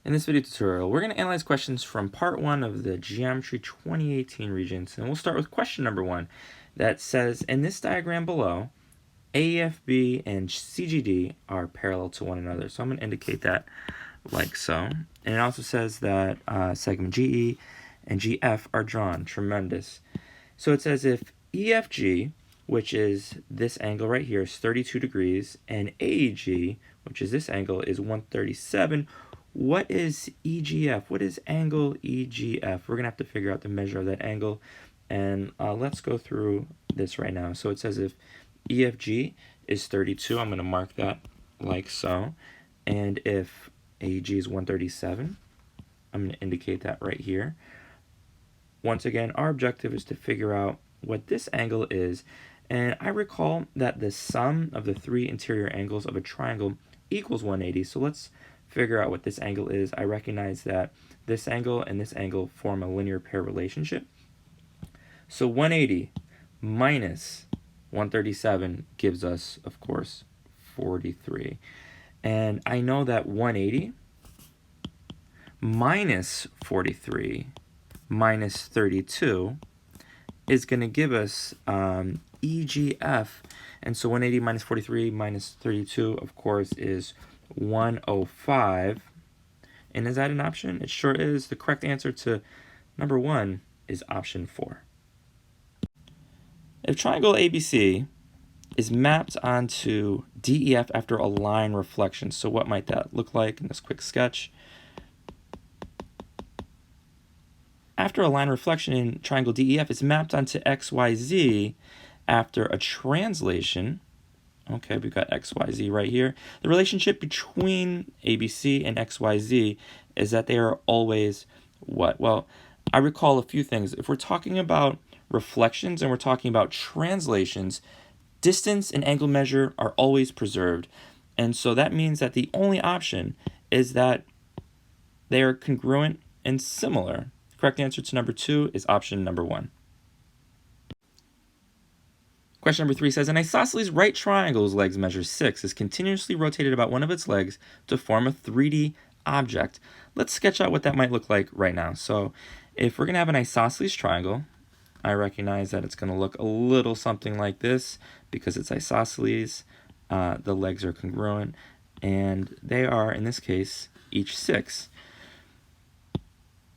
In this video tutorial, we're going to analyze questions from part 1 of the Geometry 2018 Regents, and we'll start with question number 1 that says, in this diagram below, AFB and CGD are parallel to one another. So I'm going to indicate that like so. And it also says that segment GE and GF are drawn. Tremendous. So it says if EFG, which is this angle right here, is 32 degrees, and AEG, which is this angle, is 137, what is EGF? What is angle EGF? We're going to have to figure out the measure of that angle, and let's go through this right now. So it says if EFG is 32, I'm going to mark that like so, and if AEG is 137, I'm going to indicate that right here. Once again, our objective is to figure out what this angle is, and I recall that the sum of the three interior angles of a triangle equals 180, so let's figure out what this angle is. I recognize that this angle and this angle form a linear pair relationship. So 180 minus 137 gives us, of course, 43. And I know that 180 minus 43 minus 32 is going to give us EGF. And so 180 minus 43 minus 32, of course, is 105. And is that an option? It sure is. The correct answer to number 1 is option 4. If triangle ABC is mapped onto DEF after a line reflection, so what might that look like in this quick sketch? After a line reflection in triangle DEF is mapped onto XYZ after a translation. Okay, we've got XYZ right here. The relationship between ABC and XYZ is that they are always what? Well, I recall a few things. If we're talking about reflections and we're talking about translations, distance and angle measure are always preserved. And so that means that the only option is that they are congruent and similar. Correct answer to number 2 is option number 1. Question number 3 says, an isosceles right triangle's legs measure 6 is continuously rotated about one of its legs to form a 3D object. Let's sketch out what that might look like right now. So if we're going to have an isosceles triangle, I recognize that it's going to look a little something like this because it's isosceles. The legs are congruent, and they are, in this case, each 6.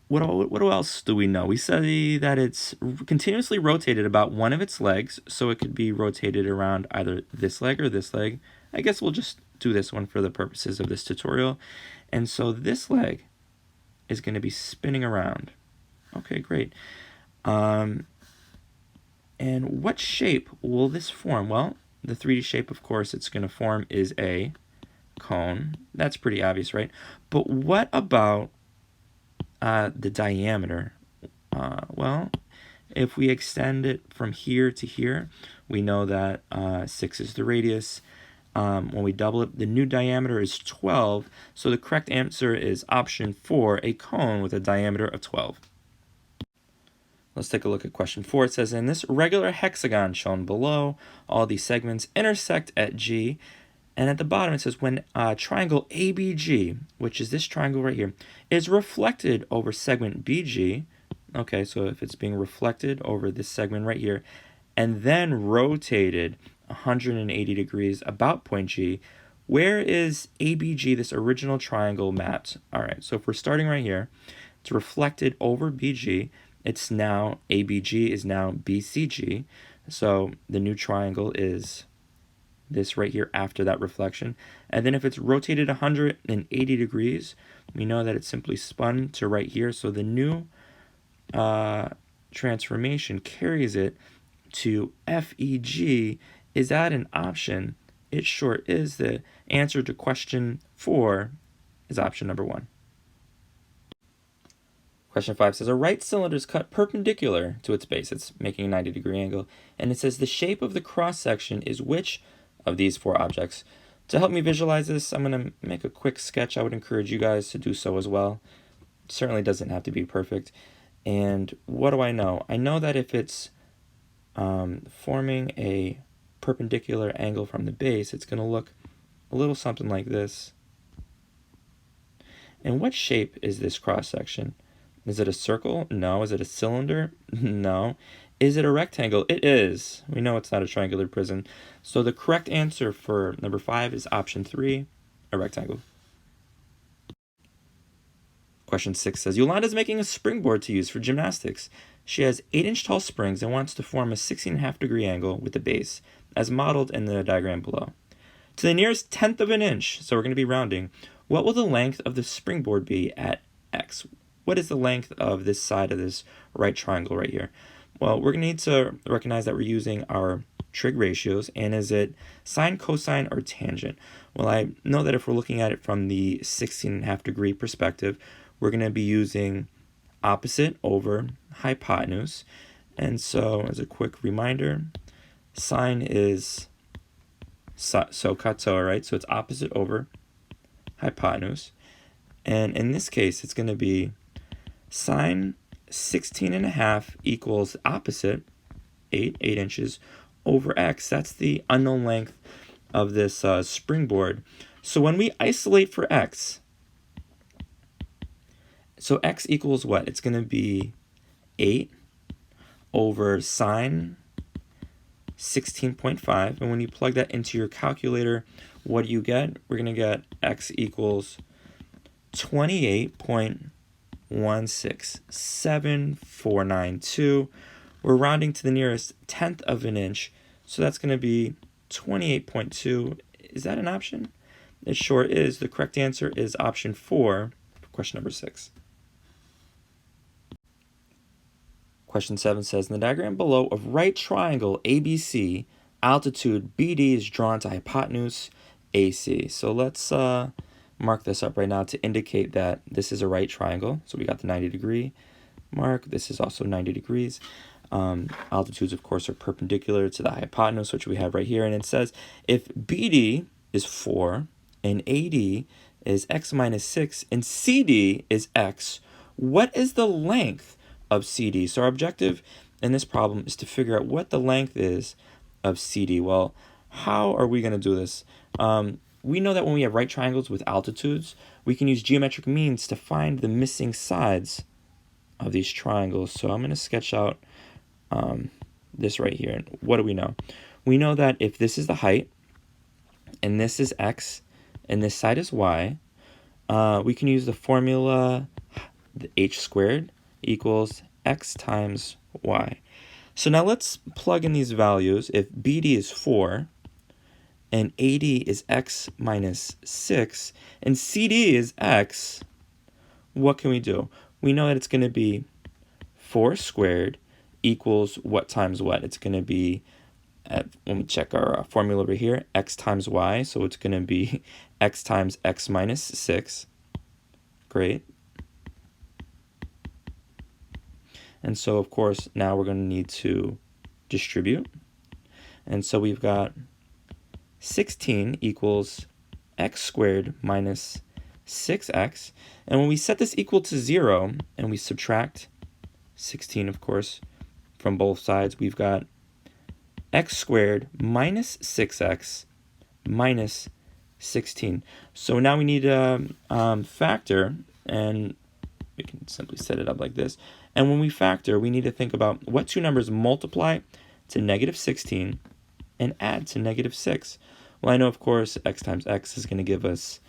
What else do we know? We say that it's continuously rotated about one of its legs, so it could be rotated around either this leg or this leg. I guess we'll just do this one for the purposes of this tutorial. And so this leg is going to be spinning around. Okay, great. And what shape will this form? Well, the 3D shape, of course, it's going to form is a cone. That's pretty obvious, right? But what about the diameter? Well, if we extend it from here to here, we know that 6 is the radius. When we double it, the new diameter is 12. So the correct answer is option 4, a cone with a diameter of 12. Let's take a look at question 4. It says, in this regular hexagon shown below, all these segments intersect at G. And at the bottom it says when triangle ABG, which is this triangle right here, is reflected over segment BG, okay, so if it's being reflected over this segment right here, and then rotated 180 degrees about point G, where is ABG, this original triangle, mapped? All right, so if we're starting right here, it's reflected over BG, it's now, ABG is now BCG, so the new triangle is this right here after that reflection. And then if it's rotated 180 degrees, we know that it's simply spun to right here. So the new transformation carries it to FEG. Is that an option? It sure is. The answer to question 4 is option number 1. Question 5 says, a right cylinder is cut perpendicular to its base. It's making a 90-degree angle. And it says the shape of the cross-section is which of these 4 objects? To help me visualize this, I'm going to make a quick sketch. I would encourage you guys to do so as well. It certainly doesn't have to be perfect. And what do I know? I know that if it's forming a perpendicular angle from the base, it's going to look a little something like this. And what shape is this cross-section? Is it a circle? No. Is it a cylinder? No. Is it a rectangle? It is. We know it's not a triangular prism. So the correct answer for number 5 is option 3, a rectangle. Question 6 says, Yolanda is making a springboard to use for gymnastics. She has 8-inch tall springs and wants to form a 16.5 degree angle with the base, as modeled in the diagram below. To the nearest tenth of an inch, so we're going to be rounding, what will the length of the springboard be at x? What is the length of this side of this right triangle right here? Well, we're going to need to recognize that we're using our trig ratios, and is it sine, cosine, or tangent? Well, I know that if we're looking at it from the 16.5 degree perspective, we're going to be using opposite over hypotenuse. And so, as a quick reminder, sine is so kato, right? So it's opposite over hypotenuse. And in this case, it's going to be sine 16.5 equals opposite 8 inches over x. That's the unknown length of this springboard. So when we isolate for x, so x equals what? It's going to be 8 over sine 16.5. And when you plug that into your calculator, what do you get? We're going to get x equals 28.16792. We're rounding to the nearest tenth of an inch, so that's going to be 28.2. Is that an option? It sure is. The correct answer is option 4 for question number 6. Question 7 says, in the diagram below of right triangle ABC, altitude BD is drawn to hypotenuse AC. So let's mark this up right now to indicate that this is a right triangle. So we got the 90 degree mark. This is also 90 degrees. Altitudes, of course, are perpendicular to the hypotenuse, which we have right here. And it says if BD is 4 and AD is x minus 6 and CD is x, what is the length of CD? So our objective in this problem is to figure out what the length is of CD. Well, how are we going to do this? We know that when we have right triangles with altitudes, we can use geometric means to find the missing sides of these triangles. So I'm going to sketch out this right here. And what do we know? We know that if this is the height, and this is x, and this side is y, we can use the formula the h squared equals x times y. So now let's plug in these values. If BD is 4, and AD is x minus 6, and CD is x, what can we do? We know that it's going to be 4 squared equals what times what? It's going to be, when we check our formula over here, x times y, so it's going to be x times x minus 6. Great. And so, of course, now we're going to need to distribute. And so we've got 16 equals x squared minus 6x. And when we set this equal to 0 and we subtract 16, of course, from both sides, we've got x squared minus 6x minus 16. So now we need a factor, and we can simply set it up like this. And when we factor, we need to think about what two numbers multiply to negative 16 and add to negative 6. Well, I know, of course, x times x is going to give us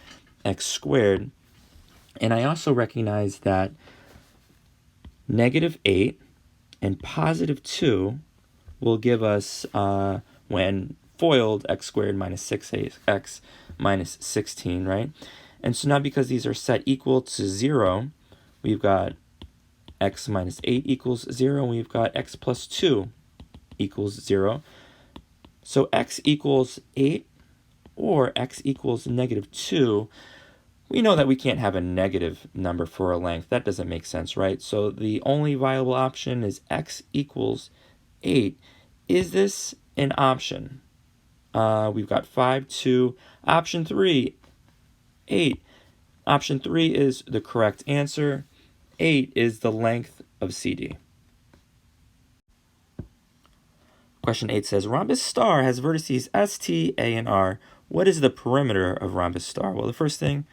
x squared. And I also recognize that negative 8 and positive 2 will give us, when foiled, x squared minus 6x minus 16, right? And so now because these are set equal to 0, we've got x minus 8 equals 0, and we've got x plus 2 equals 0. So x equals 8 or x equals negative 2. We know that we can't have a negative number for a length. That doesn't make sense, right? So the only viable option is x equals 8. Is this an option? We've got 5, 2. Option 3, 8. Option 3 is the correct answer. 8 is the length of CD. Question 8 says, rhombus star has vertices S, T, A, and R. What is the perimeter of rhombus star? Well, the first thing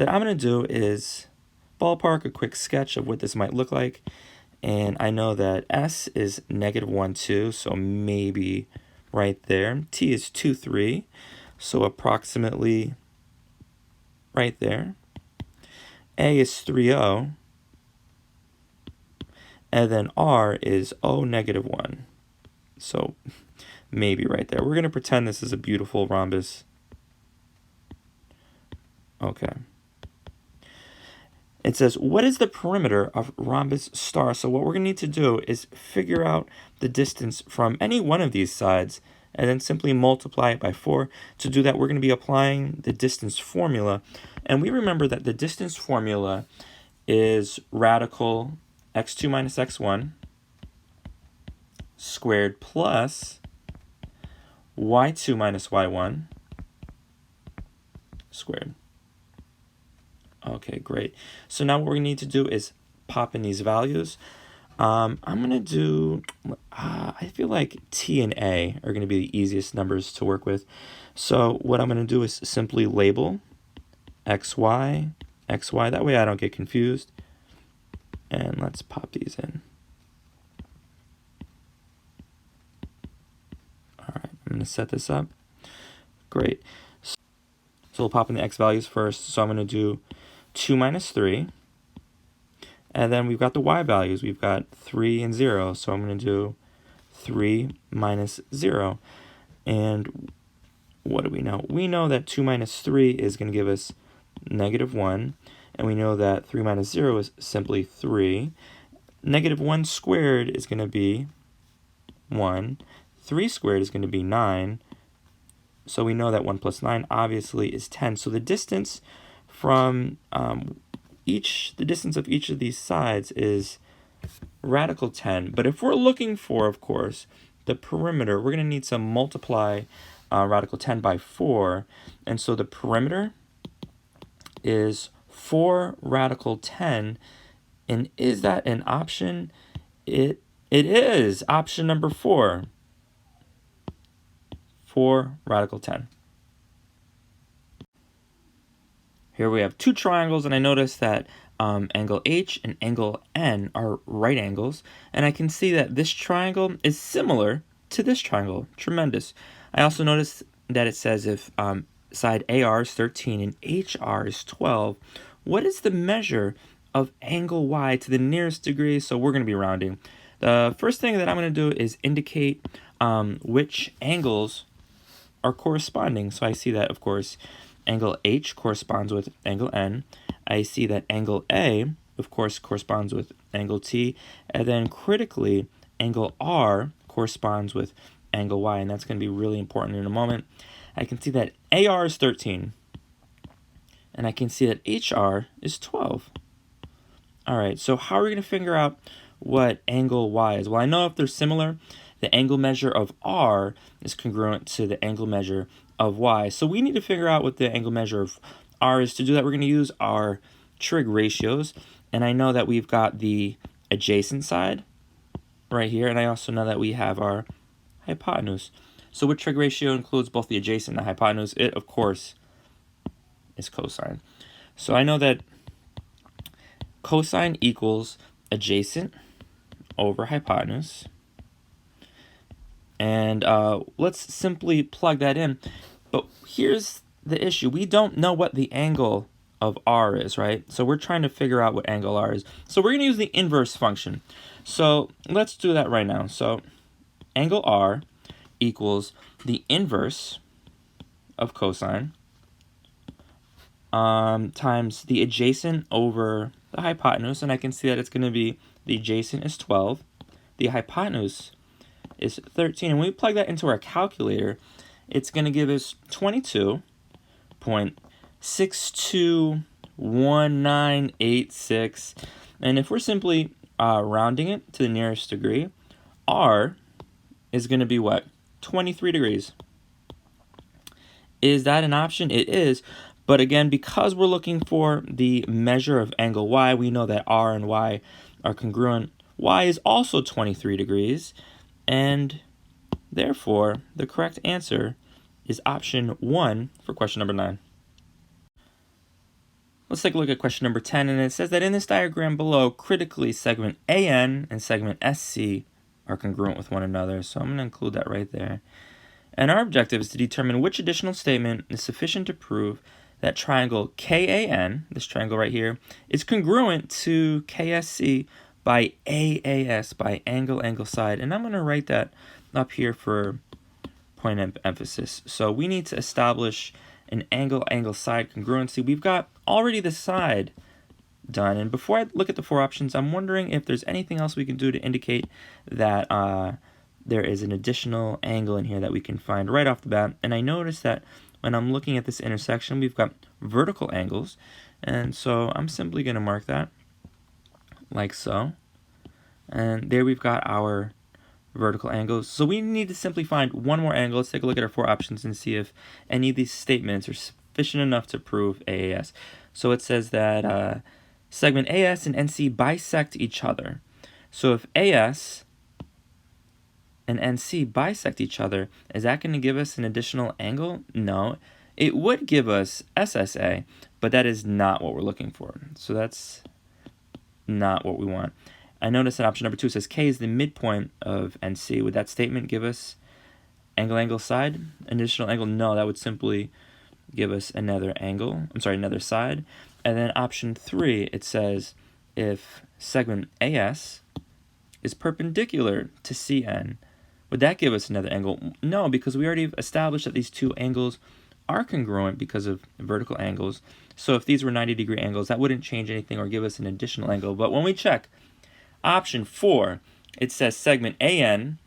that I'm going to do is ballpark a quick sketch of what this might look like. And I know that S is -1, 2, so maybe right there. T is 2, 3, so approximately right there. A is 3, 0. And then R is O, -1. So maybe right there. We're going to pretend this is a beautiful rhombus. Okay. It says, what is the perimeter of rhombus star? So what we're going to need to do is figure out the distance from any one of these sides and then simply multiply it by 4. To do that, we're going to be applying the distance formula. And we remember that the distance formula is radical x2 minus x1 squared plus y2 minus y1 squared. Okay, great. So now what we're going to need to do is pop in these values. I'm going to do, I feel like T and A are going to be the easiest numbers to work with. So what I'm going to do is simply label xy, xy. That way I don't get confused. And let's pop these in. All right, I'm going to set this up. Great. So we'll pop in the x values first. So I'm going to do 2 minus 3. And then we've got the y values. We've got 3 and 0. So I'm going to do 3 minus 0. And what do we know? We know that 2 minus 3 is going to give us -1. And we know that 3 minus 0 is simply 3. -1 squared is going to be 1. 3 squared is going to be 9. So we know that 1 plus 9 obviously is 10. So the distance from the distance of each of these sides is radical 10. But if we're looking for, of course, the perimeter, we're going to need to multiply radical 10 by 4. And so the perimeter is 4 radical 10. And is that an option? It is option number 4. 4 radical 10. Here we have two triangles, and I notice that angle H and angle N are right angles, and I can see that this triangle is similar to this triangle. Tremendous. I also notice that it says if side AR is 13 and HR is 12, what is the measure of angle Y to the nearest degree? So we're going to be rounding. The first thing that I'm going to do is indicate which angles are corresponding. So I see that, of course, angle H corresponds with angle N. I see that angle A, of course, corresponds with angle T. And then critically, angle R corresponds with angle Y. And that's going to be really important in a moment. I can see that AR is 13. And I can see that HR is 12. All right, so how are we going to figure out what angle Y is? Well, I know if they're similar, the angle measure of R is congruent to the angle measure of Y. So we need to figure out what the angle measure of R is. To do that, we're going to use our trig ratios. And I know that we've got the adjacent side right here. And I also know that we have our hypotenuse. So what trig ratio includes both the adjacent and the hypotenuse? It, of course, is cosine. So I know that cosine equals adjacent over hypotenuse. And let's simply plug that in. But here's the issue. We don't know what the angle of R is, right? So we're trying to figure out what angle R is. So we're going to use the inverse function. So let's do that right now. So angle R equals the inverse of cosine times the adjacent over the hypotenuse. And I can see that it's going to be the adjacent is 12. The hypotenuse is 13. And when we plug that into our calculator, it's going to give us 22.621986. And if we're simply rounding it to the nearest degree, R is going to be what? 23 degrees. Is that an option? It is. But again, because we're looking for the measure of angle Y, we know that R and Y are congruent. Y is also 23 degrees. And therefore, the correct answer is option 1 for question number 9. Let's take a look at question number 10, and it says that in this diagram below, critically, segment AN and segment SC are congruent with one another. So I'm going to include that right there. And our objective is to determine which additional statement is sufficient to prove that triangle KAN, this triangle right here, is congruent to KSC by AAS, by angle, angle, side. And I'm going to write that up here for point of emphasis. So we need to establish an angle, angle, side congruency. We've got already the side done. And before I look at the four options, I'm wondering if there's anything else we can do to indicate that there is an additional angle in here that we can find right off the bat. And I notice that when I'm looking at this intersection, we've got vertical angles. And so I'm simply going to mark that like so. And there we've got our vertical angles. So we need to simply find one more angle. Let's take a look at our four options and see if any of these statements are sufficient enough to prove AAS. So it says that segment AS and NC bisect each other. So if AS and NC bisect each other, is that going to give us an additional angle? No. It would give us SSA, but that is not what we're looking for. So that's not what we want. I notice that option number 2 says K is the midpoint of NC. Would that statement give us angle, angle, side? An additional angle? No, that would simply give us another angle. I'm sorry, another side. And then option 3, it says if segment AS is perpendicular to CN, would that give us another angle? No, because we already established that these two angles are congruent because of vertical angles. So if these were 90-degree angles, that wouldn't change anything or give us an additional angle. But when we check option 4, it says segment AN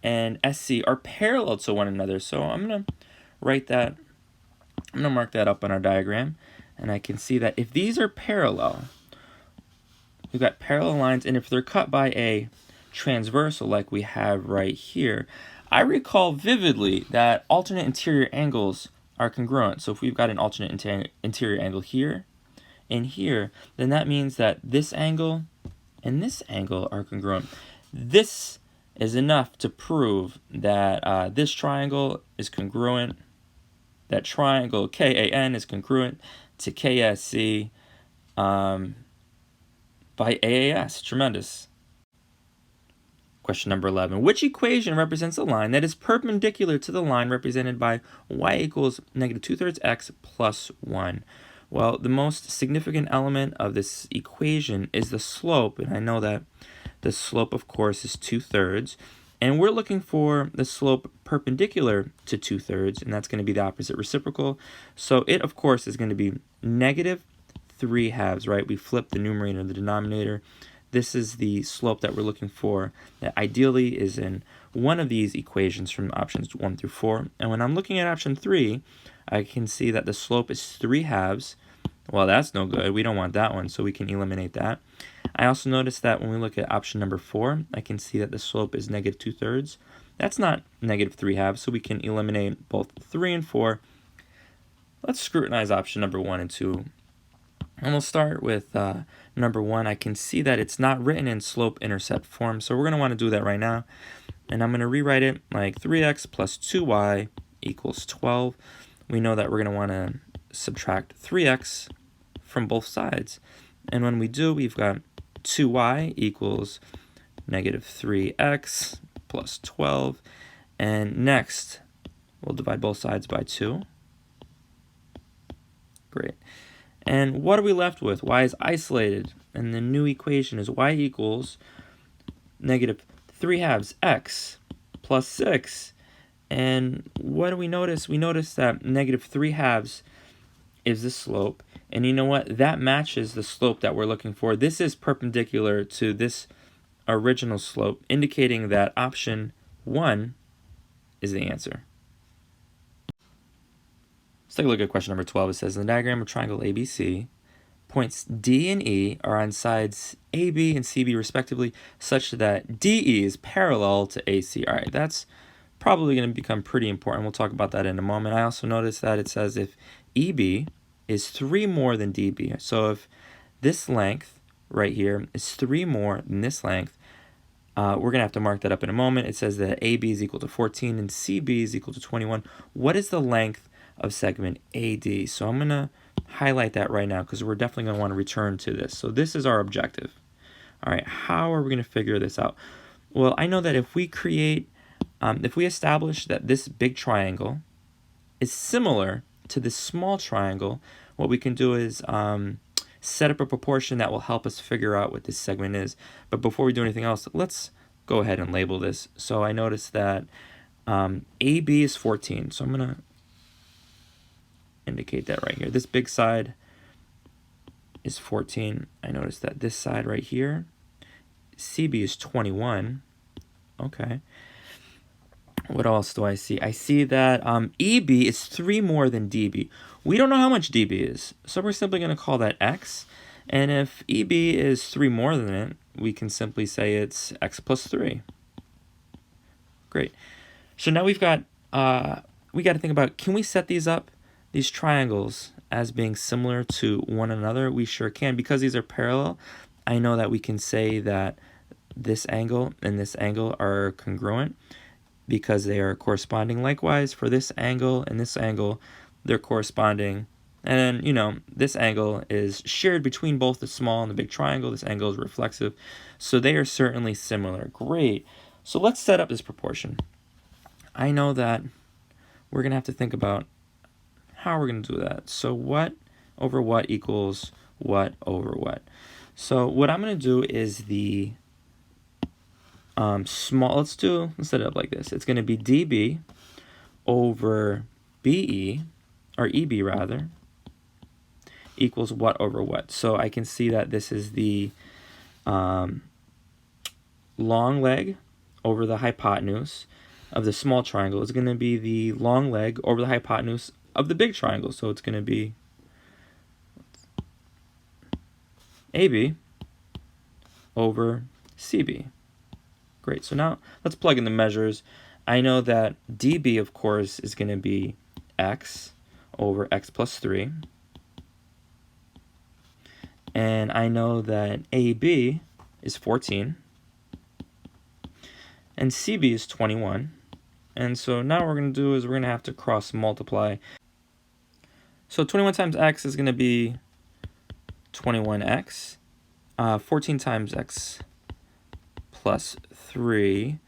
and SC are parallel to one another. So I'm going to write that, I'm going to mark that up on our diagram. And I can see that if these are parallel, we've got parallel lines, and if they're cut by a transversal like we have right here, I recall vividly that alternate interior angles are congruent. So if we've got an alternate interior angle here and here, then that means that this angle and this angle are congruent. This is enough to prove that this triangle is congruent, that triangle KAN is congruent to KSC by AAS. Tremendous. Question number 11. Which equation represents a line that is perpendicular to the line represented by y equals negative 2/3 x plus 1? Well, the most significant element of this equation is the slope, and I know that the slope, of course, is 2/3, and we're looking for the slope perpendicular to 2/3, and that's going to be the opposite reciprocal. So it, of course, is going to be negative 3/2, right? We flip the numerator and the denominator. This is the slope that we're looking for, that ideally is in one of these equations from options 1 through 4. And when I'm looking at option 3, I can see that the slope is 3/2. Well, that's no good. We don't want that one, so we can eliminate that. I also notice that when we look at option number 4, I can see that the slope is negative 2/3. That's not negative 3/2, so we can eliminate both 3 and 4. Let's scrutinize option number 1 and 2. And we'll start with number 1. I can see that it's not written in slope-intercept form, so we're going to want to do that right now. And I'm going to rewrite it like 3x plus 2y equals 12. We know that we're going to want to subtract 3x from both sides. And when we do, we've got 2y equals negative 3x plus 12. And next, we'll divide both sides by 2. Great. And what are we left with? Y is isolated, and the new equation is y equals negative 3/2 x plus 6. And what do we notice? We notice that negative 3/2 is the slope. And you know what? That matches the slope that we're looking for. This is perpendicular to this original slope, indicating that option 1 is the answer. Let's take a look at question number 12. It says, in the diagram of triangle ABC, points D and E are on sides AB and CB respectively, such that DE is parallel to AC. All right, that's probably going to become pretty important. We'll talk about that in a moment. I also noticed that it says if EB is 3 more than DB. So if this length right here is 3 more than this length, we're going to have to mark that up in a moment. It says that AB is equal to 14 and CB is equal to 21. What is the length of segment AD? So I'm going to highlight that right now because we're definitely going to want to return to this. So this is our objective. All right, how are we going to figure this out? Well, I know that if we establish that this big triangle is similar to this small triangle, what we can do is set up a proportion that will help us figure out what this segment is. But before we do anything else, let's go ahead and label this. So I noticed that AB is 14. So I'm going to indicate that right here. This big side is 14. I noticed that this side right here, CB is 21. Okay. What else do I see? I see that EB is 3 more than DB. We don't know how much DB is, so we're simply going to call that X. And if EB is 3 more than it, we can simply say it's X plus 3. Great. So now we got to think about, can we set these up, these triangles, as being similar to one another? We sure can. Because these are parallel, I know that we can say that this angle and this angle are congruent because they are corresponding. Likewise, for this angle and this angle, they're corresponding. And then, you know, this angle is shared between both the small and the big triangle. This angle is reflexive. So they are certainly similar. Great. So let's set up this proportion. I know that we're going to have to think about how we're going to do that. So what over what equals what over what? So what I'm going to do is the let's set it up like this. It's going to be DB over BE, or EB rather, equals what over what. So I can see that this is the long leg over the hypotenuse of the small triangle. It's going to be the long leg over the hypotenuse of the big triangle. So it's going to be AB over CB. Great. So now let's plug in the measures. I know that DB, of course, is going to be X over X plus 3. And I know that AB is 14. And CB is 21. And so now what we're going to do is we're going to have to cross multiply. So 21 times X is going to be 21X. 14 times X plus 3.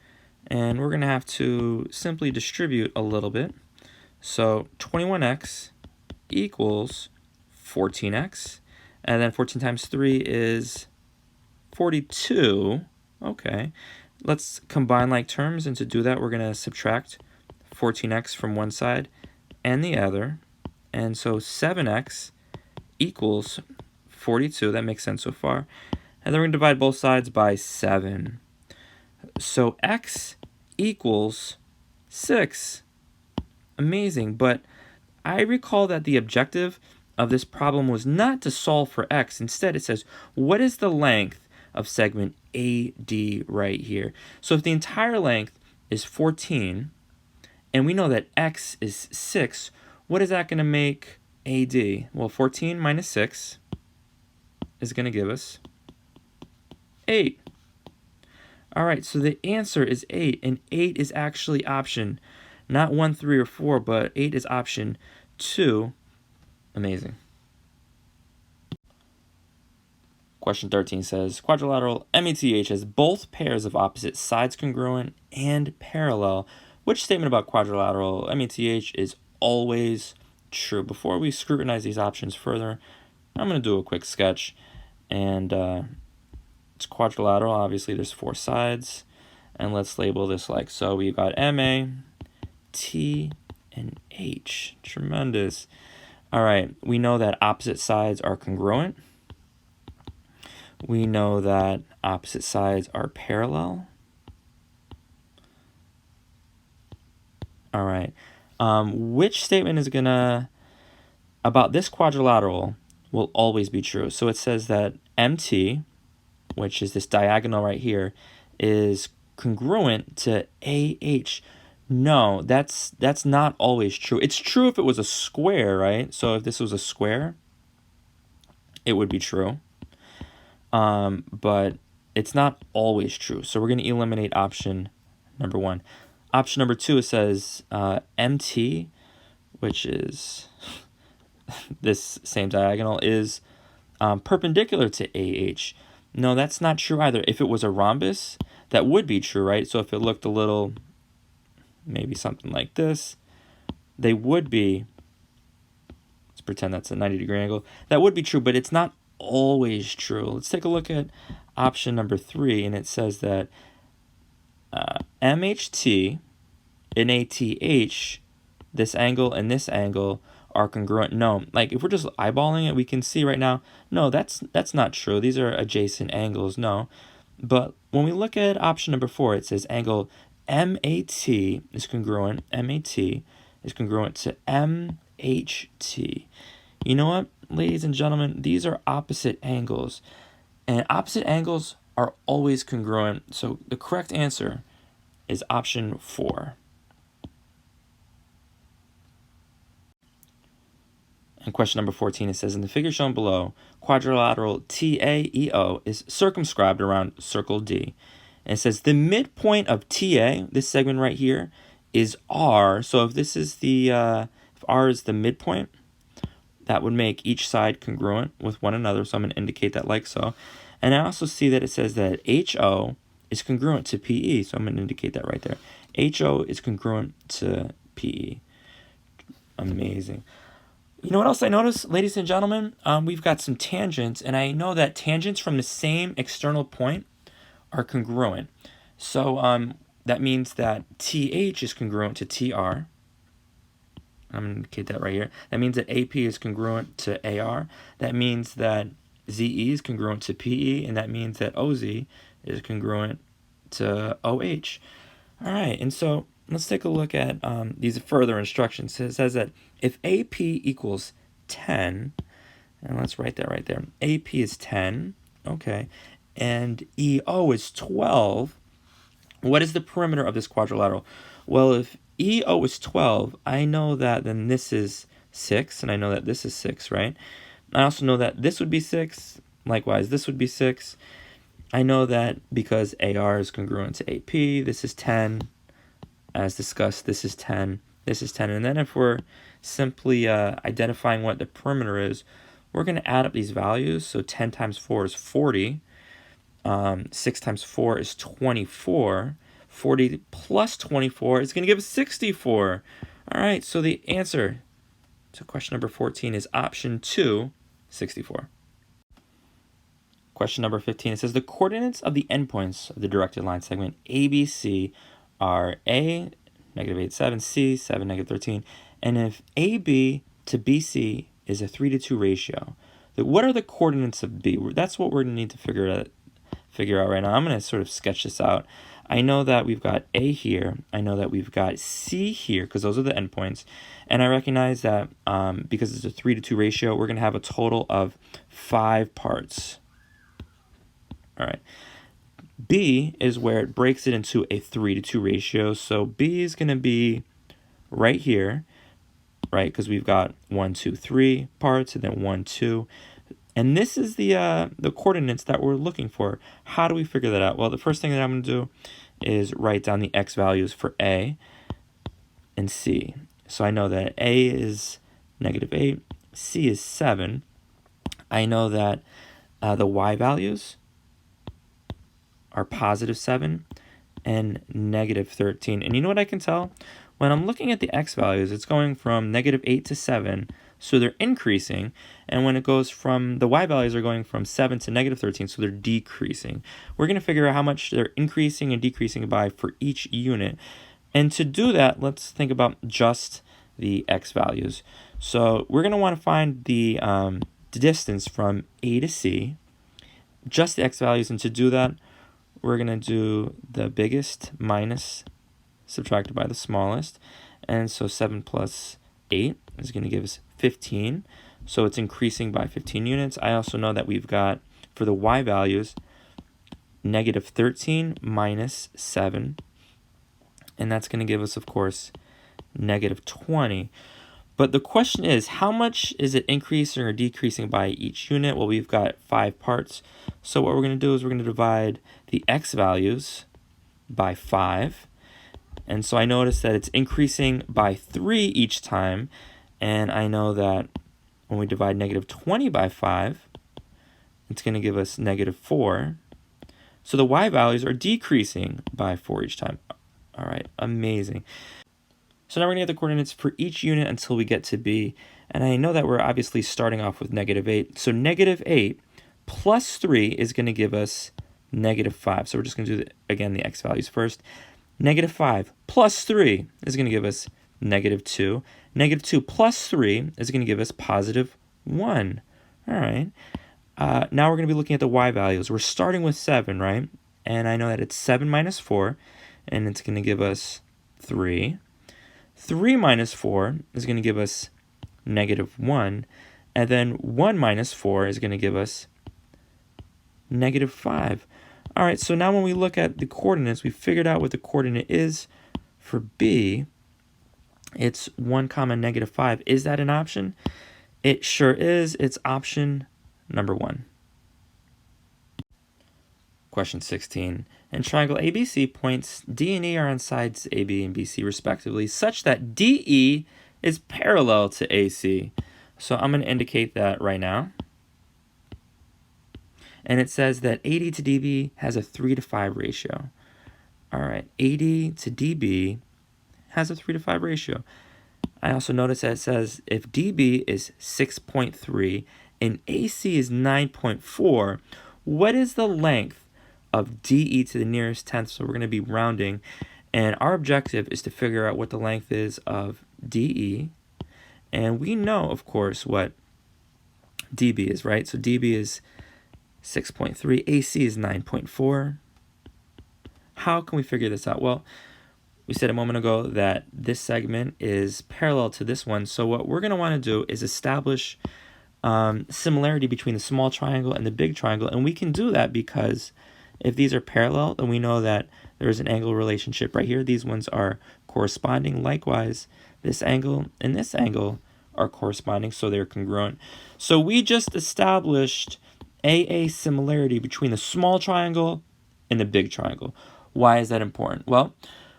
And we're going to have to simply distribute a little bit. So 21X equals 14X. And then 14 times 3 is 42. Okay. Let's combine like terms. And to do that, we're going to subtract 14X from one side and the other. And so 7X equals 42. That makes sense so far. And then we're going to divide both sides by 7. So X equals 6. Amazing. But I recall that the objective of this problem was not to solve for X. Instead, it says, what is the length of segment AD right here? So if the entire length is 14, and we know that X is 6, what is that going to make AD? Well, 14 minus 6 is going to give us 8. All right, so the answer is 8, and 8 is actually option, not 1, 3, or 4, but 8 is option 2. Amazing. Question 13 says, quadrilateral METH has both pairs of opposite sides congruent and parallel. Which statement about quadrilateral METH is always true? Before we scrutinize these options further, I'm going to do a quick sketch. And it's quadrilateral. Obviously, there's 4 sides. And let's label this like so. We've got MA, T, and H. Tremendous. All right, we know that opposite sides are congruent. We know that opposite sides are parallel. All right. Which statement is about this quadrilateral will always be true? So it says that MT, which is this diagonal right here, is congruent to AH. No, that's not always true. It's true if it was a square, right? So if this was a square, it would be true. But it's not always true. So we're going to eliminate option number 1. Option number 2, it says MT, which is this same diagonal is perpendicular to AH. No, that's not true either. If it was a rhombus, that would be true, right? So if it looked a little, maybe something like this, they would be, let's pretend that's a 90-degree angle, that would be true, but it's not always true. Let's take a look at option number 3, and it says that MHT and ATH, this angle and this angle, are congruent. No, like if we're just eyeballing it, we can see right now, no, that's not true. These are adjacent angles, no. But when we look at option number 4, it says angle MAT is congruent, MAT is congruent to MHT. You know what, ladies and gentlemen, these are opposite angles, and opposite angles are always congruent. So the correct answer is option 4. And question number 14, it says, in the figure shown below, quadrilateral TAEO is circumscribed around circle D. And it says the midpoint of TA, this segment right here, is R. So if this is the, if R is the midpoint, that would make each side congruent with one another. So I'm going to indicate that like so. And I also see that it says that HO is congruent to PE. So I'm going to indicate that right there. HO is congruent to PE. Amazing. You know what else I noticed, ladies and gentlemen? We've got some tangents, and I know that tangents from the same external point are congruent. So that means that TH is congruent to TR. I'm going to indicate that right here. That means that AP is congruent to AR. That means that ZE is congruent to PE, and that means that OZ is congruent to OH. All right, and so let's take a look at these further instructions. It says that if AP equals 10, and let's write that right there. AP is 10, okay, and EO is 12. What is the perimeter of this quadrilateral? Well, if EO is 12, I know that then this is 6, and I know that this is 6, right? I also know that this would be 6. Likewise, this would be 6. I know that because AR is congruent to AP, this is 10. As discussed, this is 10, this is 10. And then if we're simply identifying what the perimeter is, we're going to add up these values. So 10 times 4 is 40. 6 times 4 is 24. 40 plus 24 is going to give us 64. All right, so the answer to question number 14 is option 2, 64. Question number 15, it says the coordinates of the endpoints of the directed line segment ABC are A, negative 8, 7, C, 7, negative 13. And if AB to BC is a 3:2 ratio, then what are the coordinates of B? That's what we're going to need to figure out right now. I'm going to sort of sketch this out. I know that we've got A here. I know that we've got C here, because those are the endpoints. And I recognize that because it's a 3:2 ratio, we're going to have a total of 5 parts. All right. B is where it breaks it into a 3:2 ratio. So B is going to be right here, right? Because we've got 1, 2, 3 parts, and then 1, 2. And this is the coordinates that we're looking for. How do we figure that out? Well, the first thing that I'm going to do is write down the x values for A and C. So I know that A is negative 8, C is 7. I know that the y values are positive 7 and negative 13. And you know what I can tell? When I'm looking at the x values, it's going from negative 8 to 7, so they're increasing. And when it goes from, the y values are going from 7 to negative 13, so they're decreasing. We're going to figure out how much they're increasing and decreasing by for each unit. And to do that, let's think about just the x values. So we're going to want to find the distance from A to C, just the x values. And to do that, we're going to do the biggest minus subtracted by the smallest. And so 7 plus 8 is going to give us 15. So it's increasing by 15 units. I also know that we've got, for the y values, negative 13 minus 7. And that's going to give us, of course, negative 20. But the question is, how much is it increasing or decreasing by each unit? Well, we've got 5 parts. So what we're going to do is we're going to divide the x values by 5. And so I notice that it's increasing by 3 each time. And I know that when we divide negative 20 by 5, it's going to give us negative 4. So the y values are decreasing by 4 each time. All right, amazing. So now we're going to get the coordinates for each unit until we get to B. And I know that we're obviously starting off with negative 8. So negative 8 plus 3 is going to give us negative 5. So we're just going to do, again, the x values first. Negative 5 plus 3 is going to give us negative 2. Negative 2 plus 3 is going to give us positive 1. All right. Now we're going to be looking at the y values. We're starting with 7, right? And I know that it's 7 minus 4, and it's going to give us 3. 3 minus 4 is going to give us negative 1. And then 1 minus 4 is going to give us negative 5. All right, so now when we look at the coordinates, we figured out what the coordinate is for B. It's 1 comma negative 5. Is that an option? It sure is. It's option number 1. Question 16. In triangle ABC, points D and E are on sides AB and BC respectively, such that DE is parallel to AC. So I'm going to indicate that right now. And it says that AD to DB has a 3 to 5 ratio. All right, AD to DB has a 3 to 5 ratio. I also notice that it says if DB is 6.3 and AC is 9.4, what is the length of DE to the nearest tenth? So we're going to be rounding, and our objective is to figure out what the length is of DE. And we know, of course, what DB is, right? So DB is 6.3, AC is 9.4. How can we figure this out? Well, we said a moment ago that this segment is parallel to this one. So what we're going to want to do is establish similarity between the small triangle and the big triangle. And we can do that because if these are parallel, then we know that there is an angle relationship right here. These ones are corresponding. Likewise, this angle and this angle are corresponding, so they're congruent. So we just established AA similarity between the small triangle and the big triangle. Why is that important? Well,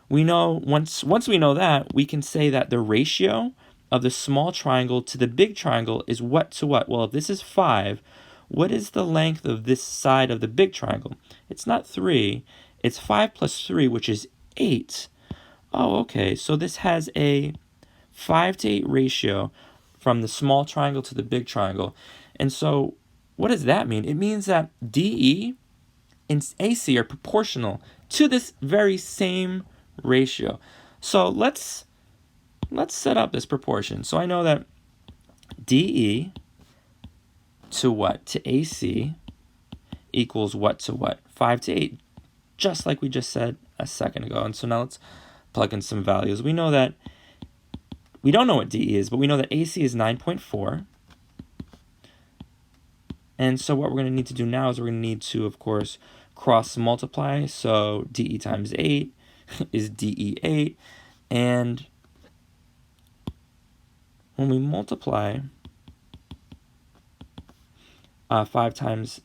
we know once we know that, we can say that the ratio of the small triangle to the big triangle is what to what? Well, if this is 5, what is the length of this side of the big triangle? It's not 3, it's 5 plus 3, which is 8. Oh, okay, so this has a 5 to 8 ratio from the small triangle to the big triangle. And so what does that mean? It means that DE and AC are proportional to this very same ratio. So let's set up this proportion. So I know that DE to what? To AC equals what to what? 5 to 8, just like we just said a second ago. And so now let's plug in some values. We know that we don't know what DE is, but we know that AC is 9.4. And so what we're going to need to do now is we're going to need to, of course, cross multiply. So DE times 8 is DE 8. And when we multiply 5 times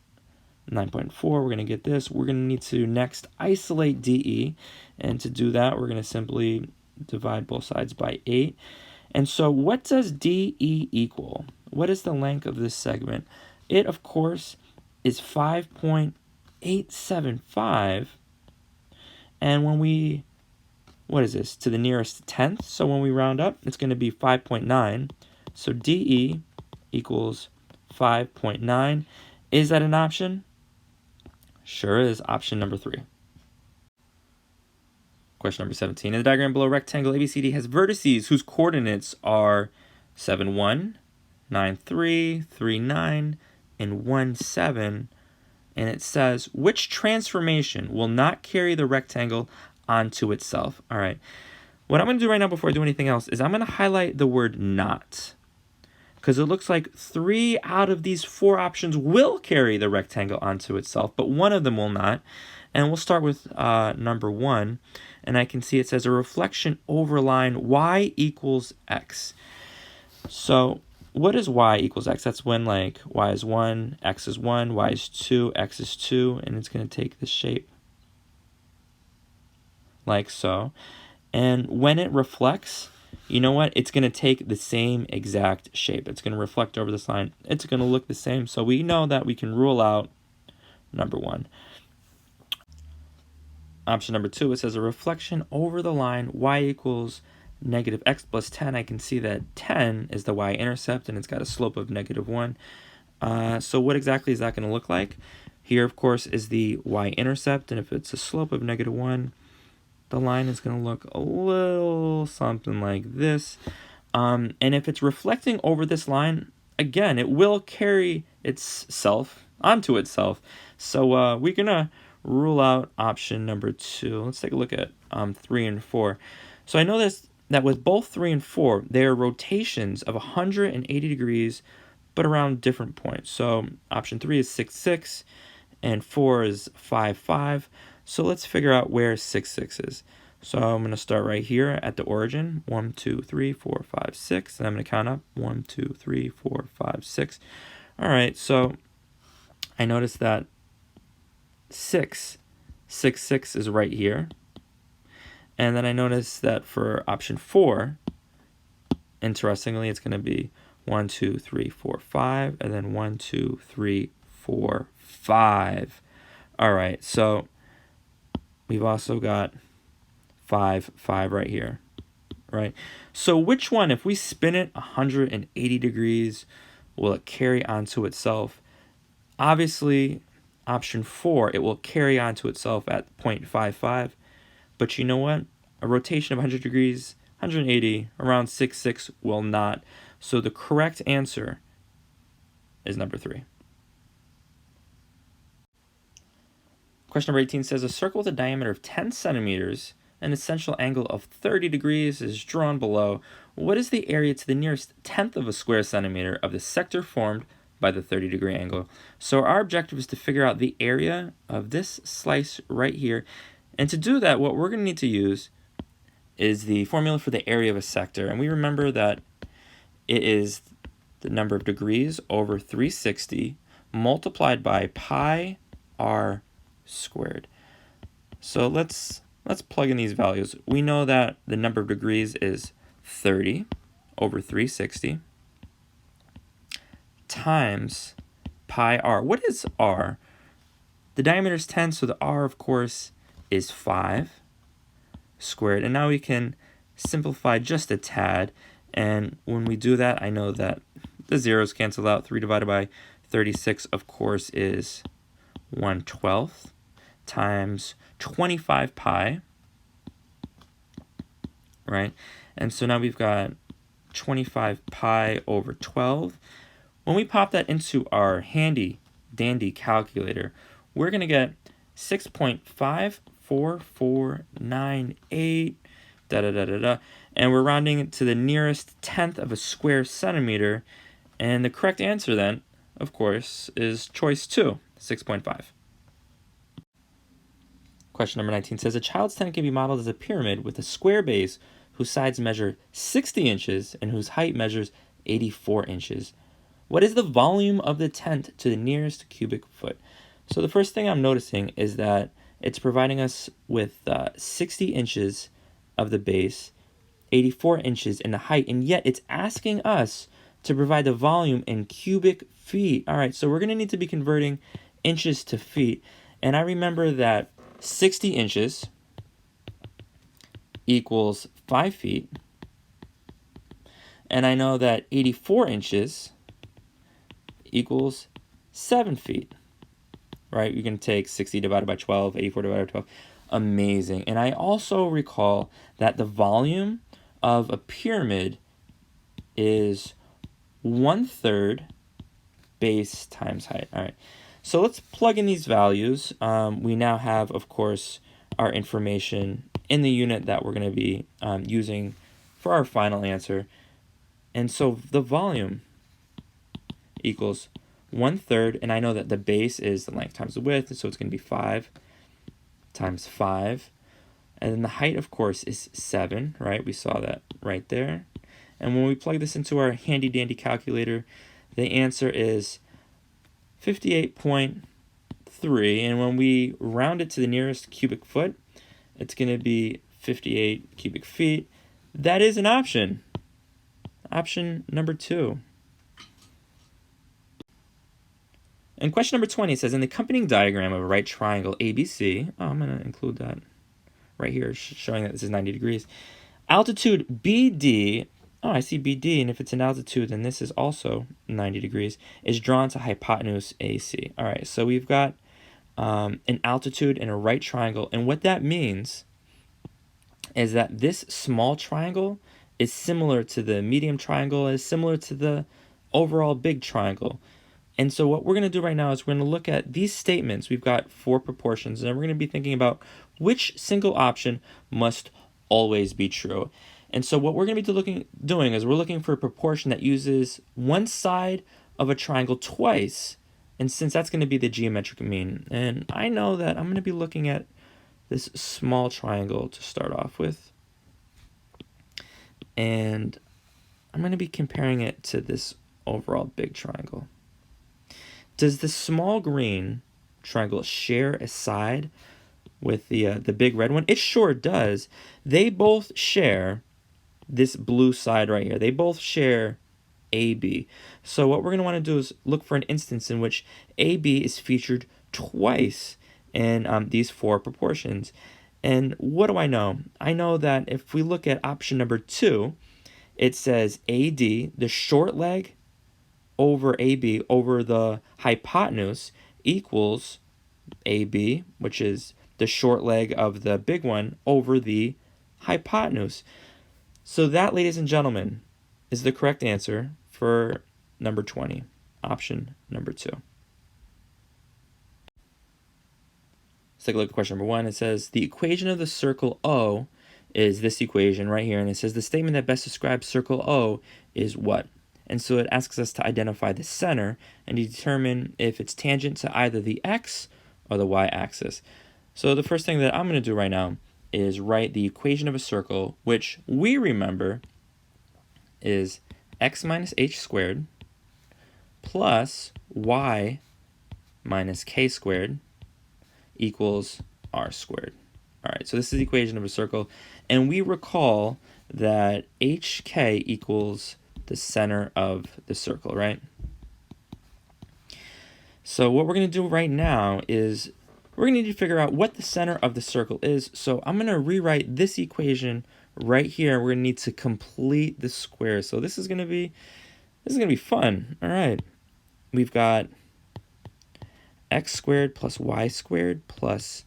9.4, we're going to get this. We're going to need to next isolate DE. And to do that, we're going to simply divide both sides by 8. And so what does DE equal? What is the length of this segment? It, of course, is 5.875. And when we, what is this? To the nearest tenth. So when we round up, it's going to be 5.9. So DE equals 5.9. Is that an option? Sure is. Option number 3. Question number 17. In the diagram below, rectangle ABCD has vertices whose coordinates are 7, 1, 9, 3, 3, 9, and 1, 7. And it says, which transformation will not carry the rectangle onto itself? All right. What I'm going to do right now before I do anything else is I'm going to highlight the word not. Because it looks like 3 out of these 4 options will carry the rectangle onto itself, but one of them will not. And we'll start with number 1. And I can see it says a reflection over line y equals x. So what is y equals x? That's when like y is 1, x is 1, y is 2, x is 2, and it's going to take this shape like so. And when it reflects, you know what? It's going to take the same exact shape. It's going to reflect over this line. It's going to look the same. So we know that we can rule out number 1. Option number 2, it says a reflection over the line y equals negative x plus 10. I can see that 10 is the y-intercept, and it's got a slope of negative 1. So what exactly is that going to look like? Here, of course, is the y-intercept, and if it's a slope of negative 1, the line is going to look a little something like this. And if it's reflecting over this line, again, it will carry itself onto itself. So we're going to rule out option number 2. Let's take a look at 3 and 4. So I know that with both 3 and 4, they are rotations of 180 degrees, but around different points. So option 3 is 6, 6, and 4 is 5, 5. So let's figure out where 6, 6 is. So I'm going to start right here at the origin. 1, 2, 3, 4, 5, 6. And I'm going to count up. 1, 2, 3, 4, 5, 6. All right, so I notice that 6, 6, 6 is right here. And then I notice that for option 4, interestingly, it's going to be 1, 2, 3, 4, 5. And then 1, 2, 3, 4, 5. All right, so we've also got 5, 5 right here, right? So which one, if we spin it 180 degrees, will it carry onto itself? Obviously, option 4, it will carry onto itself at 0.55. But you know what? A rotation of 100 degrees, 180, around 6, 6 will not. So the correct answer is number 3. Question number 18 says, a circle with a diameter of 10 centimeters and an essential angle of 30 degrees is drawn below. What is the area to the nearest tenth of a square centimeter of the sector formed by the 30-degree angle? So our objective is to figure out the area of this slice right here. And to do that, what we're going to need to use is the formula for the area of a sector. And we remember that it is the number of degrees over 360 multiplied by pi r squared. So let's plug in these values. We know that the number of degrees is 30 over 360 times pi r. What is r? The diameter is 10, so the r, of course, is 5 squared. And now we can simplify just a tad. And when we do that, I know that the zeros cancel out. 3 divided by 36, of course, is 1/12 times 25 pi, right? And so now we've got 25 pi over 12. When we pop that into our handy dandy calculator, we're going to get 6.54498, and we're rounding it to the nearest tenth of a square centimeter. And the correct answer then, of course, is choice 2, 6.5. Question number 19 says, a child's tent can be modeled as a pyramid with a square base whose sides measure 60 inches and whose height measures 84 inches. What is the volume of the tent to the nearest cubic foot? So the first thing I'm noticing is that it's providing us with 60 inches of the base, 84 inches in the height, and yet it's asking us to provide the volume in cubic feet. All right, so we're going to need to be converting inches to feet. And I remember that 60 inches equals 5 feet. And I know that 84 inches equals 7 feet. Right? You can take 60 divided by 12, 84 divided by 12. Amazing. And I also recall that the volume of a pyramid is 1/3 base times height. All right. So let's plug in these values. We now have, of course, our information in the unit that we're going to be using for our final answer. And so the volume equals 1/3, and I know that the base is the length times the width, so it's going to be 5 times 5. And then the height, of course, is 7, right? We saw that right there. And when we plug this into our handy-dandy calculator, the answer is 58.3. And when we round it to the nearest cubic foot, it's going to be 58 cubic feet. That is an option. Option number 2. And question number 20 says, in the accompanying diagram of a right triangle ABC, I'm going to include that right here, showing that this is 90 degrees. Altitude BD, I see BD, and if it's an altitude, then this is also 90 degrees, is drawn to hypotenuse AC. All right, so we've got an altitude and a right triangle, and what that means is that this small triangle is similar to the medium triangle, is similar to the overall big triangle. And so what we're going to do right now is we're going to look at these statements. We've got 4 proportions, and we're going to be thinking about which single option must always be true. And so what we're going to be doing is we're looking for a proportion that uses one side of a triangle twice, and since that's going to be the geometric mean. And I know that I'm going to be looking at this small triangle to start off with, and I'm going to be comparing it to this overall big triangle. Does the small green triangle share a side with the big red one? It sure does. They both share this blue side right here. They both share AB. So what we're going to want to do is look for an instance in which AB is featured twice in these 4 proportions. And what do I know? I know that if we look at option number 2, it says AD, the short leg, over AB over the hypotenuse equals AB, which is the short leg of the big one, over the hypotenuse. So that, ladies and gentlemen, is the correct answer for number 20, option number 2. Let's take a look at question number 1. It says, the equation of the circle O is this equation right here, and it says the statement that best describes circle O is what? And so it asks us to identify the center and determine if it's tangent to either the x or the y-axis. So the first thing that I'm going to do right now is write the equation of a circle, which we remember is x minus h squared plus y minus k squared equals r squared. All right, so this is the equation of a circle, and we recall that hk equals the center of the circle, right? So what we're going to do right now is we're going to need to figure out what the center of the circle is. So I'm going to rewrite this equation right here. We're going to need to complete the square. So this is going to be fun. All right. We've got x squared plus y squared plus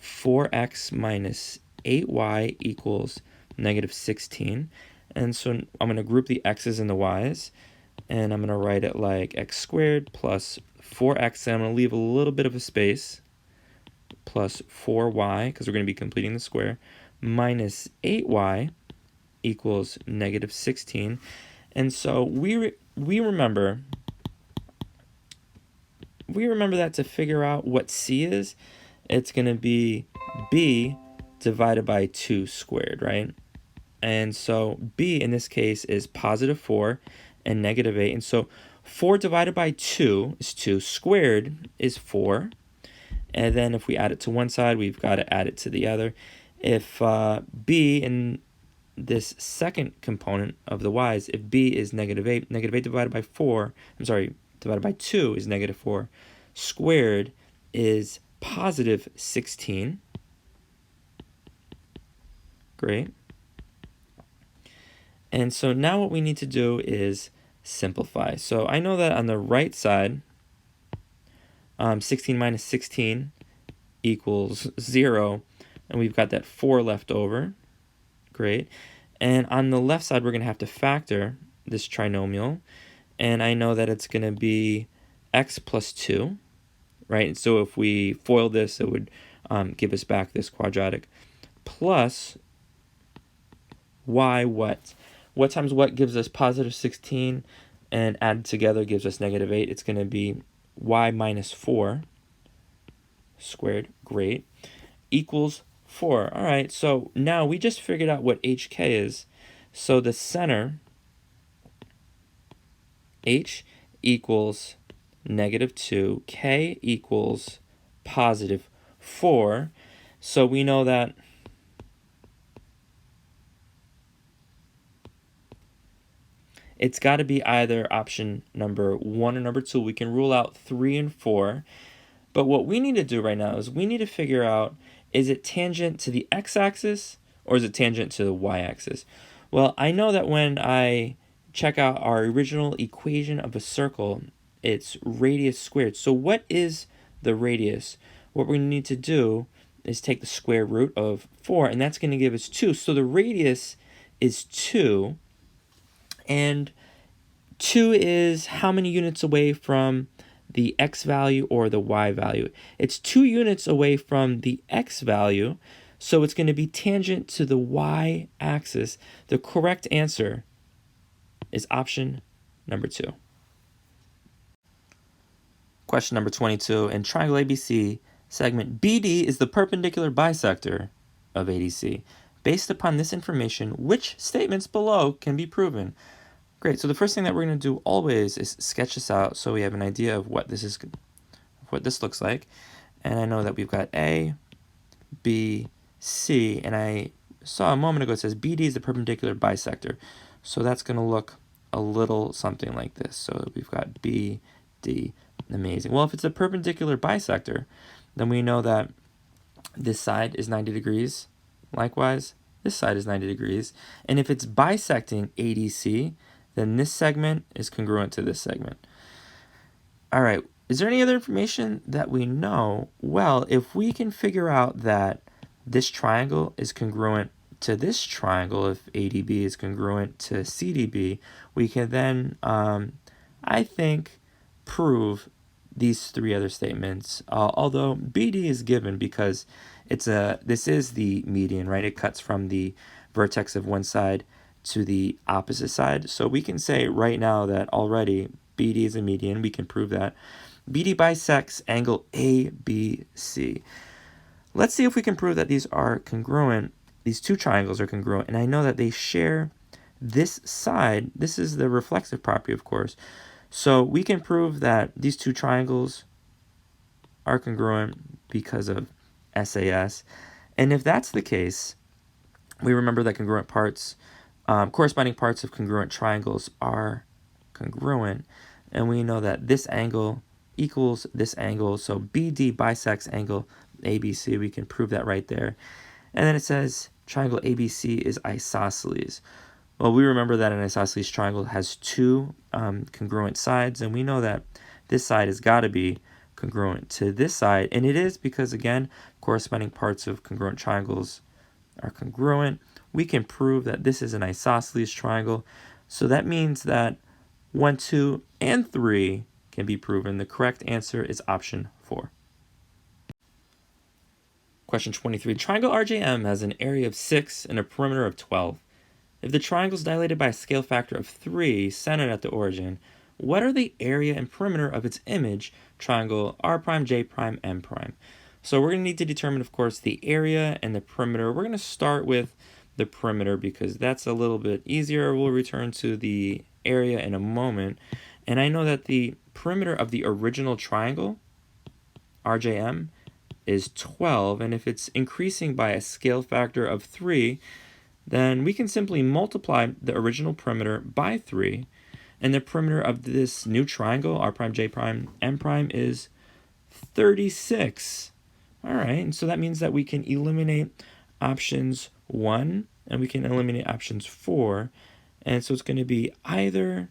4x minus 8y equals negative 16. And so I'm going to group the x's and the y's, and I'm going to write it like x squared plus 4x, and I'm going to leave a little bit of a space, plus 4y, because we're going to be completing the square, minus 8y equals negative 16. And so we remember that to figure out what c is, it's going to be b divided by 2 squared, right? And so b in this case is positive 4 and negative 8. And so 4 divided by 2 is 2. Squared is 4. And then if we add it to one side, we've got to add it to the other. If b in this second component of the y's, if b is negative 8 divided by 4, divided by 2 is negative 4. Squared is positive 16. Great. And so now what we need to do is simplify. So I know that on the right side, 16 minus 16 equals 0, and we've got that 4 left over. Great. And on the left side, we're going to have to factor this trinomial, and I know that it's going to be x plus 2, right? And so if we FOIL this, it would give us back this quadratic, plus y what? What times what gives us positive 16, and added together gives us negative 8. It's going to be y minus 4 squared, great, equals 4. All right, so now we just figured out what hk is. So the center, h equals negative 2, k equals positive 4. So we know that it's got to be either option number 1 or number 2. We can rule out 3 and 4. But what we need to do right now is we need to figure out, is it tangent to the x-axis or is it tangent to the y-axis? Well, I know that when I check out our original equation of a circle, it's radius squared. So what is the radius? What we're going to need to do is take the square root of 4, and that's going to give us 2. So the radius is 2, and 2 is how many units away from the x value or the y value? It's 2 units away from the x value, so it's going to be tangent to the y-axis. The correct answer is option number 2. Question number 22. In triangle ABC, segment BD is the perpendicular bisector of ADC. Based upon this information, which statements below can be proven? Great, so the first thing that we're going to do always is sketch this out so we have an idea of what this looks like. And I know that we've got A, B, C, and I saw a moment ago it says BD is the perpendicular bisector. So that's going to look a little something like this. So we've got B, D, amazing. Well, if it's a perpendicular bisector, then we know that this side is 90 degrees. Likewise, this side is 90 degrees. And if it's bisecting ADC, then this segment is congruent to this segment. All right, is there any other information that we know? Well, if we can figure out that this triangle is congruent to this triangle, if ADB is congruent to CDB, we can then, I think, prove these 3 other statements, although BD is given because this is the median, right? It cuts from the vertex of one side to the opposite side. So we can say right now that already BD is a median. We can prove that. BD bisects angle ABC. Let's see if we can prove that these are congruent. These 2 triangles are congruent, and I know that they share this side. This is the reflexive property, of course. So we can prove that these 2 triangles are congruent because of SAS. And if that's the case, we remember that congruent parts, corresponding parts of congruent triangles are congruent. And we know that this angle equals this angle. So BD bisects angle ABC. We can prove that right there. And then it says triangle ABC is isosceles. Well, we remember that an isosceles triangle has 2 congruent sides, and we know that this side has got to be congruent to this side, and it is because, again, corresponding parts of congruent triangles are congruent. We can prove that this is an isosceles triangle, so that means that 1, 2, and 3 can be proven. The correct answer is option 4. Question 23. Triangle RJM has an area of 6 and a perimeter of 12. If the triangle is dilated by a scale factor of 3 centered at the origin, what are the area and perimeter of its image, triangle R prime, J prime, M prime? So we're going to need to determine, of course, the area and the perimeter. We're going to start with the perimeter because that's a little bit easier. We'll return to the area in a moment. And I know that the perimeter of the original triangle, RJM, is 12. And if it's increasing by a scale factor of 3, then we can simply multiply the original perimeter by 3, and the perimeter of this new triangle, R prime, J prime, M prime, is 36. All right, and so that means that we can eliminate options 1, and we can eliminate options 4, and so it's going to be either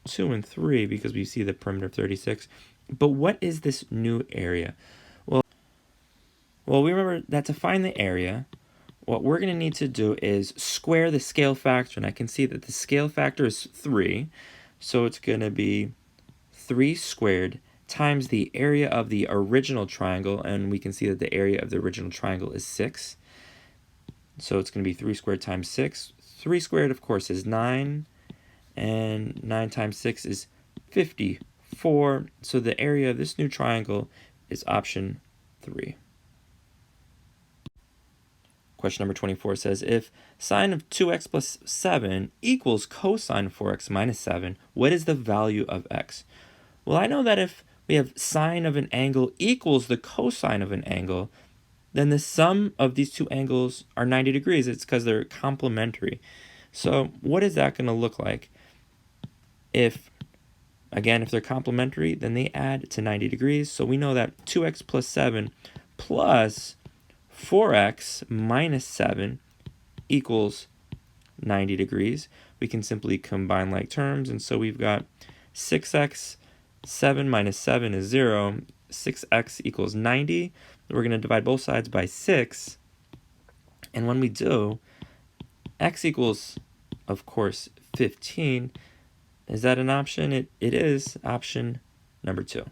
2 and 3 because we see the perimeter of 36. But what is this new area? Well, we remember that to find the area, what we're going to need to do is square the scale factor, and I can see that the scale factor is 3, so it's going to be 3 squared times the area of the original triangle, and we can see that the area of the original triangle is 6, so it's going to be 3 squared times 6. 3 squared, of course, is 9, and 9 times 6 is 54, so the area of this new triangle is option 3. Question number 24 says, if sine of 2x plus 7 equals cosine of 4x minus 7, what is the value of x? Well, I know that if we have sine of an angle equals the cosine of an angle, then the sum of these 2 angles are 90 degrees. It's because they're complementary. So what is that going to look like? If they're complementary, then they add to 90 degrees. So we know that 2x plus 7 plus 4x minus 7 equals 90 degrees. We can simply combine like terms, and so we've got 6x, 7 minus 7 is 0, 6x equals 90. We're going to divide both sides by 6, and when we do, x equals, of course, 15. Is that an option? It is option number 2.